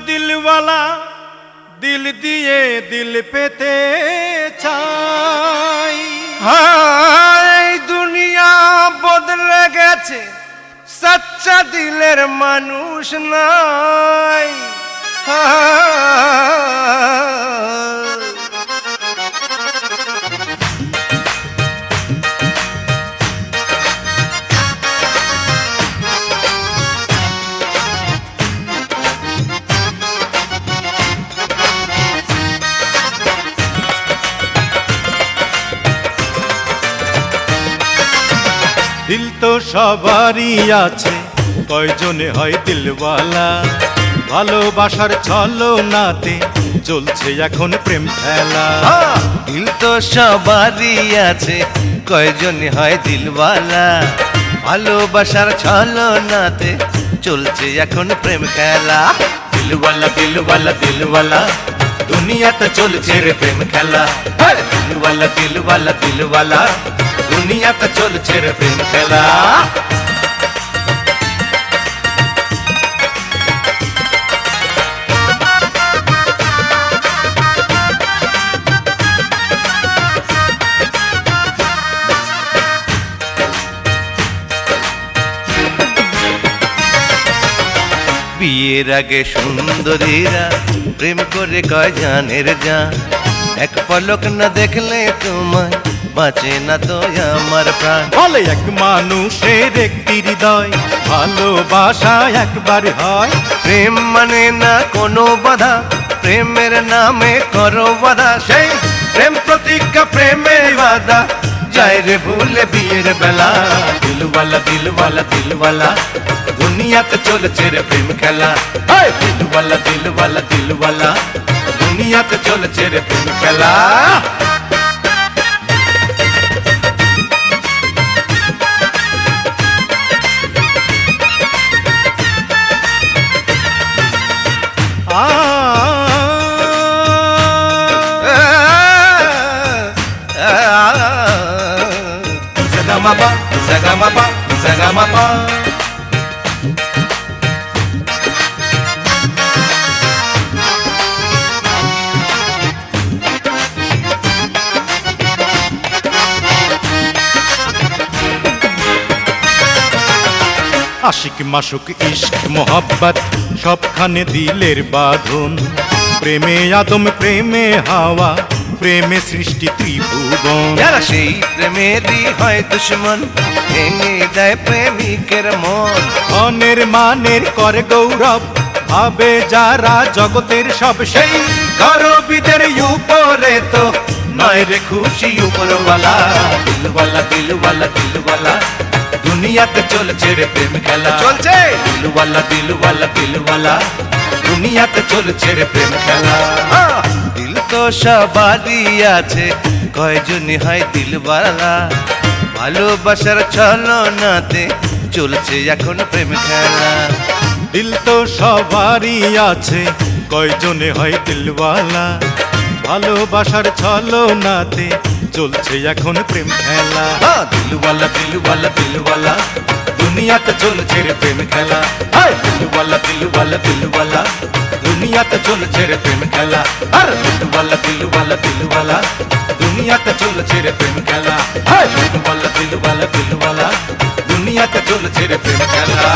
দিলওয়ালা দিল দিয়ে দিল পেতে চাই। হায় দুনিয়া বদলে গেছে, সচ্চা দিলের মানুষ নাই। দিল তো সবারই আছে, কয়জনে হয় দিলওয়ালা। ভালোবাসার ছলনাতে চলছে এখন প্রেম খেলা। দিল তো সবারই আছে, কয়জন হয় দিলওয়ালা। ভালোবাসার ছলনাতে চলছে এখন প্রেম খেলা। দিলওয়ালা দিলওয়ালা দিলওয়ালা, দুনিয়াতে চলছে রে প্রেম খেলা। দিলওয়ালা দিলওয়ালা দিলওয়ালা, দুনিয়াতে চলছে রে প্রেম খেলা। বিয়ের আগে সুন্দরীরা প্রেম করে কয় জানের জান। এক পলক না দেখলে তোমায় বাঁচে না তো আমার প্রাণ। বলে এক মানুষের একটি হৃদয়, ভালোবাসা একবার হয়। প্রেম মানে না কোনো বাধা, প্রেমের নামে করো বাধা। সেই প্রেম প্রতিজ্ঞা প্রেমের বাধা যায় রে ভুলে বিয়ের বেলা। দিলওয়ালা দিলওয়ালা দিলওয়ালা, দুনিয়াতে চলছে রে প্রেম খেলা। দিলওয়ালা দিলওয়ালা দিলওয়ালা, দুনিয়াতে চলছে রে প্রেম খেলা। Zagamapa, zagamapa, zagamapa. আশিক মাসুক ইশক মোহাব্বত সবখানে দিলের বাঁধন। প্রেমে আদম প্রেমে হাওয়া, প্রেমে সৃষ্টি ত্রিভুবন। যারা সেই প্রেমেরই হয় দুশ্মন, ভেঙে দেয় প্রেমিকের মন। ধনের মানের করে গৌরব, ভাবে যারা জগতের সব। সেই গরবিদের উপরে তো নয় রে খুশি উপরওয়ালা। দিলওয়ালা দিলওয়ালা দিলওয়ালা, দুনিয়াতে চলছে রে প্রেম খেলা। চলছে দিলওয়ালা দিলওয়ালা দিলওয়ালা, দুনিয়াতে চলছে রে প্রেম খেলা। দিল তো সবারই আছে, কয়জনই হয় দিলওয়ালা। ভালোবাসার ছলনাতে চলছে এখন প্রেম খেলা। দিল তো সবারই আছে, কয়জনে হয় দিলওয়ালা। ভালোবাসার ছলনাতে চলছে এখন প্রেম খেলা। দিলওয়ালা দিলওয়ালা দিলওয়ালা, দুনিয়াতে চলছে রে প্রেম খেলা। দিলওয়ালা দিলওয়ালা দিলওয়ালা, দুনিয়াতে চলছে রে প্রেম খেলা। দিলওয়ালা দিলওয়ালা দিলওয়ালা, দুনিয়াতে চলছে রে প্রেম খেলা। দিলওয়ালা দিলওয়ালা দিলওয়ালা, দুনিয়াতে চলছে রে প্রেম খেলা।